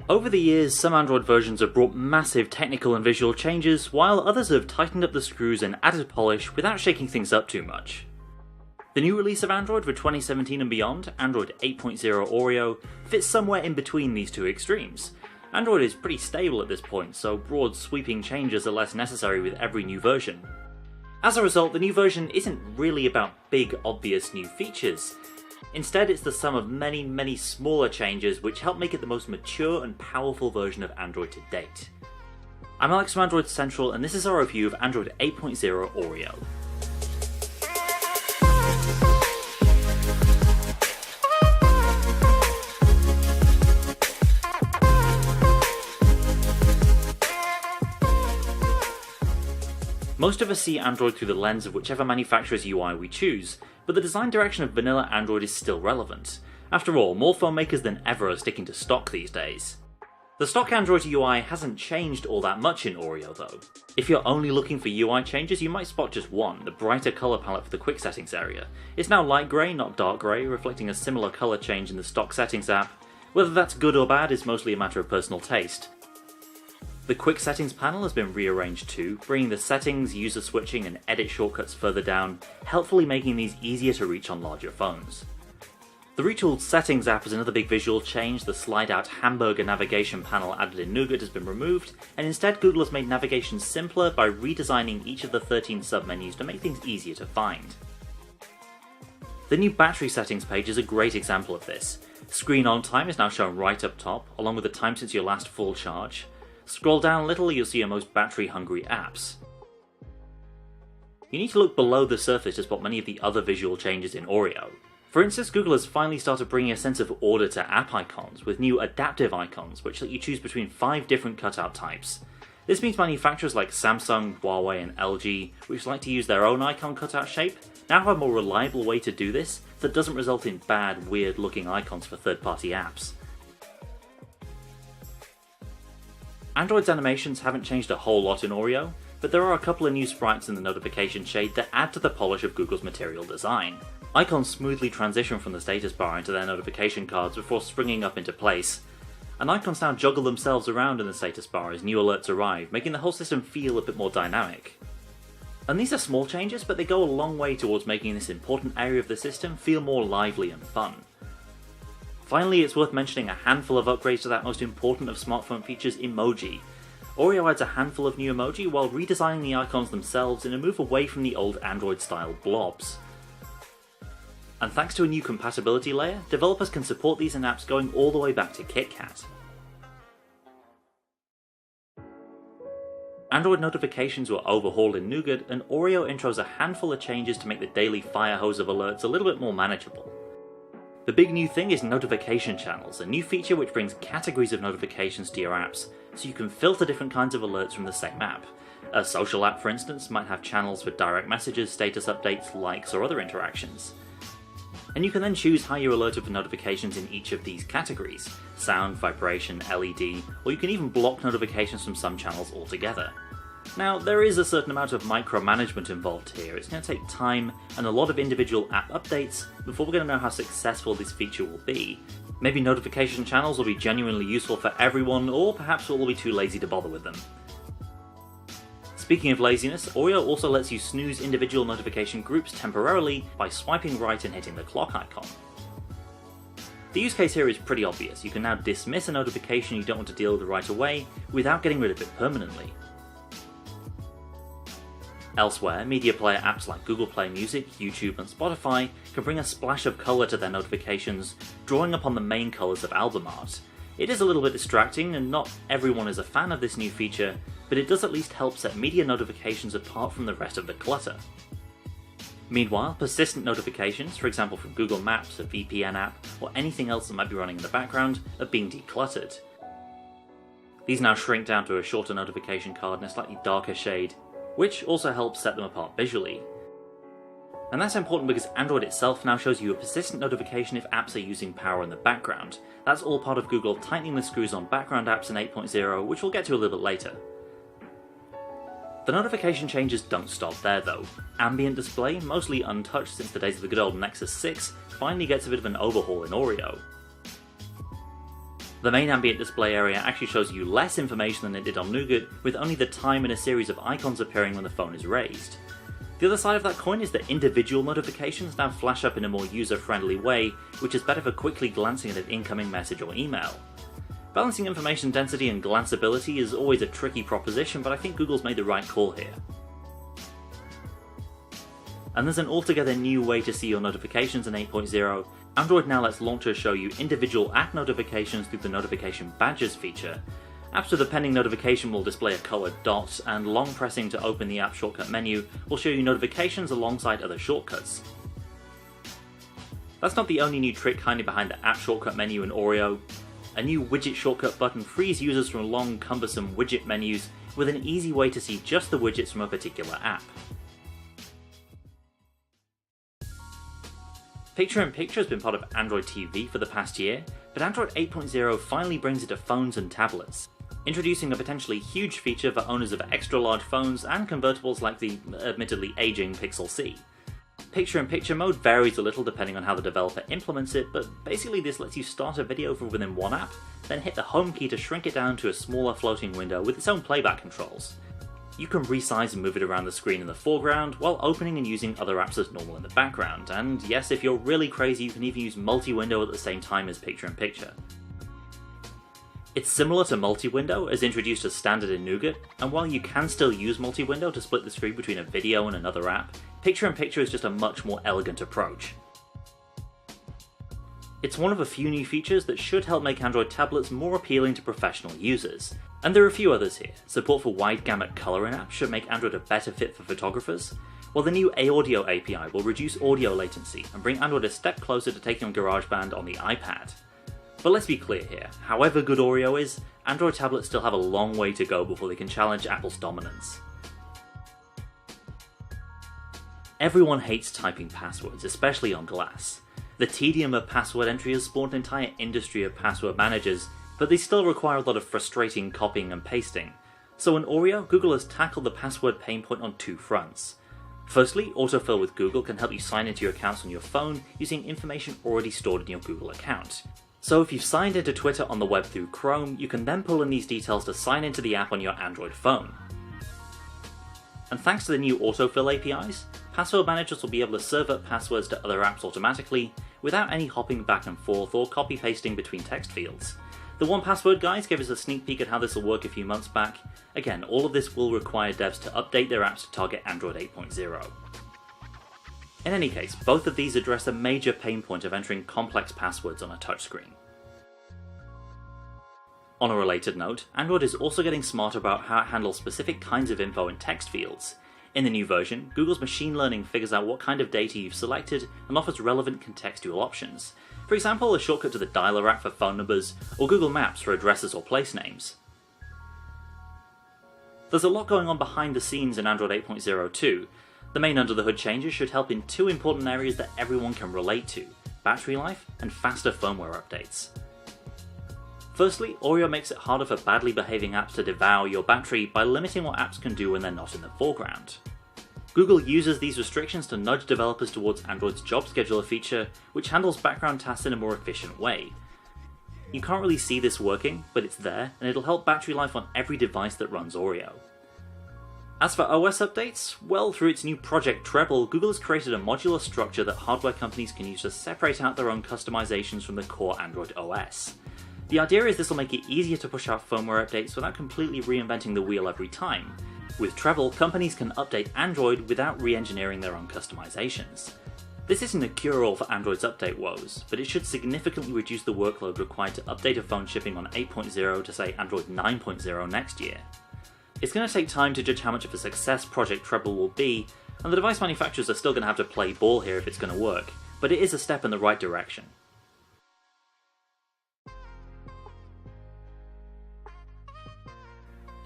Over the years, some Android versions have brought massive technical and visual changes, while others have tightened up the screws and added polish without shaking things up too much. The new release of Android for 2017 and beyond, Android 8.0 Oreo, fits somewhere in between these two extremes. Android is pretty stable at this point, so broad sweeping changes are less necessary with every new version. As a result, the new version isn't really about big, obvious new features. Instead, it's the sum of many smaller changes which help make it the most mature and powerful version of Android to date. I'm Alex from Android Central, and this is our review of Android 8.0 Oreo. Most of us see Android through the lens of whichever manufacturer's UI we choose, but the design direction of vanilla Android is still relevant. After all, more phone makers than ever are sticking to stock these days. The stock Android UI hasn't changed all that much in Oreo though. If you're only looking for UI changes, you might spot just one, the brighter colour palette for the quick settings area. It's now light grey, not dark grey, reflecting a similar colour change in the stock settings app. Whether that's good or bad is mostly a matter of personal taste. The quick settings panel has been rearranged too, bringing the settings, user switching and edit shortcuts further down, helpfully making these easier to reach on larger phones. The retooled settings app is another big visual change. The slide out hamburger navigation panel added in Nougat has been removed, and instead Google has made navigation simpler by redesigning each of the 13 submenus to make things easier to find. The new battery settings page is a great example of this. Screen on time is now shown right up top, along with the time since your last full charge. Scroll down a little, you'll see your most battery-hungry apps. You need to look below the surface to spot many of the other visual changes in Oreo. For instance, Google has finally started bringing a sense of order to app icons, with new adaptive icons which let you choose between 5 different cutout types. This means manufacturers like Samsung, Huawei and LG, which like to use their own icon cutout shape, now have a more reliable way to do this that doesn't result in bad, weird-looking icons for third-party apps. Android's animations haven't changed a whole lot in Oreo, but there are a couple of new sprites in the notification shade that add to the polish of Google's material design. Icons smoothly transition from the status bar into their notification cards before springing up into place, and icons now juggle themselves around in the status bar as new alerts arrive, making the whole system feel a bit more dynamic. And these are small changes, but they go a long way towards making this important area of the system feel more lively and fun. Finally, it's worth mentioning a handful of upgrades to that most important of smartphone features, emoji. Oreo adds a handful of new emoji while redesigning the icons themselves in a move away from the old Android-style blobs. And thanks to a new compatibility layer, developers can support these in apps going all the way back to KitKat. Android notifications were overhauled in Nougat, and Oreo intros a handful of changes to make the daily fire hose of alerts a little bit more manageable. The big new thing is notification channels, a new feature which brings categories of notifications to your apps, so you can filter different kinds of alerts from the same app. A social app, for instance, might have channels for direct messages, status updates, likes, or other interactions. And you can then choose how you're alerted for notifications in each of these categories: sound, vibration, LED, or you can even block notifications from some channels altogether. Now, there is a certain amount of micromanagement involved here. It's going to take time and a lot of individual app updates before we're going to know how successful this feature will be. Maybe notification channels will be genuinely useful for everyone, or perhaps we'll all be too lazy to bother with them. Speaking of laziness, Oreo also lets you snooze individual notification groups temporarily by swiping right and hitting the clock icon. The use case here is pretty obvious. You can now dismiss a notification you don't want to deal with right away without getting rid of it permanently. Elsewhere, media player apps like Google Play Music, YouTube and Spotify can bring a splash of colour to their notifications, drawing upon the main colours of album art. It is a little bit distracting, and not everyone is a fan of this new feature, but it does at least help set media notifications apart from the rest of the clutter. Meanwhile, persistent notifications, for example from Google Maps, a VPN app, or anything else that might be running in the background, are being decluttered. These now shrink down to a shorter notification card in a slightly darker shade, which also helps set them apart visually. And that's important because Android itself now shows you a persistent notification if apps are using power in the background. That's all part of Google tightening the screws on background apps in 8.0, which we'll get to a little bit later. The notification changes don't stop there though. Ambient display, mostly untouched since the days of the good old Nexus 6, finally gets a bit of an overhaul in Oreo. The main ambient display area actually shows you less information than it did on Nougat, with only the time and a series of icons appearing when the phone is raised. The other side of that coin is that individual notifications now flash up in a more user-friendly way, which is better for quickly glancing at an incoming message or email. Balancing information density and glanceability is always a tricky proposition, but I think Google's made the right call here. And there's an altogether new way to see your notifications in 8.0. Android now lets launchers show you individual app notifications through the notification badges feature. Apps with a pending notification will display a coloured dot, and long pressing to open the app shortcut menu will show you notifications alongside other shortcuts. That's not the only new trick hiding behind the app shortcut menu in Oreo. A new widget shortcut button frees users from long, cumbersome widget menus with an easy way to see just the widgets from a particular app. Picture-in-Picture has been part of Android TV for the past year, but Android 8.0 finally brings it to phones and tablets, introducing a potentially huge feature for owners of extra-large phones and convertibles like the admittedly aging Pixel C. Picture-in-Picture mode varies a little depending on how the developer implements it, but basically this lets you start a video from within one app, then hit the home key to shrink it down to a smaller floating window with its own playback controls. You can resize and move it around the screen in the foreground, while opening and using other apps as normal in the background, and yes, if you're really crazy you can even use multi-window at the same time as Picture-in-Picture. It's similar to multi-window, as introduced as standard in Nougat, and while you can still use multi-window to split the screen between a video and another app, Picture-in-Picture is just a much more elegant approach. It's one of a few new features that should help make Android tablets more appealing to professional users. And there are a few others here. Support for wide gamut color in apps should make Android a better fit for photographers, while the new Audio API will reduce audio latency and bring Android a step closer to taking on GarageBand on the iPad. But let's be clear here, however good Oreo is, Android tablets still have a long way to go before they can challenge Apple's dominance. Everyone hates typing passwords, especially on glass. The tedium of password entry has spawned an entire industry of password managers, but they still require a lot of frustrating copying and pasting. So in Oreo, Google has tackled the password pain point on two fronts. Firstly, autofill with Google can help you sign into your accounts on your phone using information already stored in your Google account. So if you've signed into Twitter on the web through Chrome, you can then pull in these details to sign into the app on your Android phone. And thanks to the new autofill APIs, password managers will be able to serve up passwords to other apps automatically without any hopping back and forth or copy-pasting between text fields. The 1Password guys gave us a sneak peek at how this will work a few months back. Again, all of this will require devs to update their apps to target Android 8.0. In any case, both of these address a major pain point of entering complex passwords on a touchscreen. On a related note, Android is also getting smarter about how it handles specific kinds of info in text fields. In the new version, Google's machine learning figures out what kind of data you've selected and offers relevant contextual options. For example, a shortcut to the dialer app for phone numbers, or Google Maps for addresses or place names. There's a lot going on behind the scenes in Android 8.0 too. The main under-the-hood changes should help in two important areas that everyone can relate to: battery life and faster firmware updates. Firstly, Oreo makes it harder for badly behaving apps to devour your battery by limiting what apps can do when they're not in the foreground. Google uses these restrictions to nudge developers towards Android's Job Scheduler feature, which handles background tasks in a more efficient way. You can't really see this working, but it's there, and it'll help battery life on every device that runs Oreo. As for OS updates, well, through its new Project Treble, Google has created a modular structure that hardware companies can use to separate out their own customizations from the core Android OS. The idea is this will make it easier to push out firmware updates without completely reinventing the wheel every time. With Treble, companies can update Android without re-engineering their own customizations. This isn't a cure-all for Android's update woes, but it should significantly reduce the workload required to update a phone shipping on 8.0 to say Android 9.0 next year. It's going to take time to judge how much of a success Project Treble will be, and the device manufacturers are still going to have to play ball here if it's going to work, but it is a step in the right direction.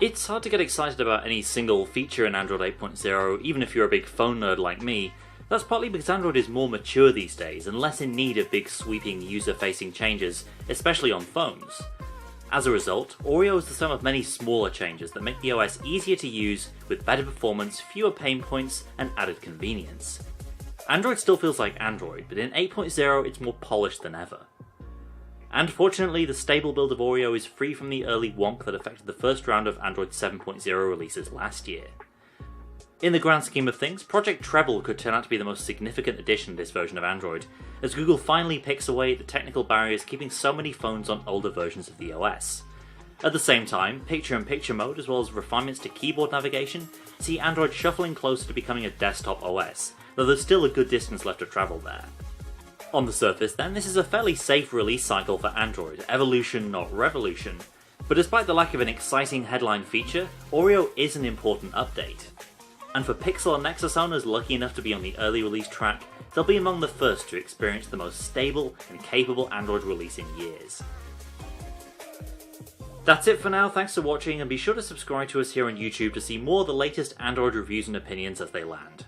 It's hard to get excited about any single feature in Android 8.0, even if you're a big phone nerd like me. That's partly because Android is more mature these days and less in need of big sweeping user-facing changes, especially on phones. As a result, Oreo is the sum of many smaller changes that make the OS easier to use with better performance, fewer pain points, and added convenience. Android still feels like Android, but in 8.0 it's more polished than ever. And fortunately, the stable build of Oreo is free from the early wonk that affected the first round of Android 7.0 releases last year. In the grand scheme of things, Project Treble could turn out to be the most significant addition to this version of Android, as Google finally picks away at the technical barriers keeping so many phones on older versions of the OS. At the same time, picture-in-picture mode as well as refinements to keyboard navigation see Android shuffling closer to becoming a desktop OS, though there's still a good distance left to travel there. On the surface then, this is a fairly safe release cycle for Android, evolution not revolution, but despite the lack of an exciting headline feature, Oreo is an important update. And for Pixel and Nexus owners lucky enough to be on the early release track, they'll be among the first to experience the most stable and capable Android release in years. That's it for now, thanks for watching, and be sure to subscribe to us here on YouTube to see more of the latest Android reviews and opinions as they land.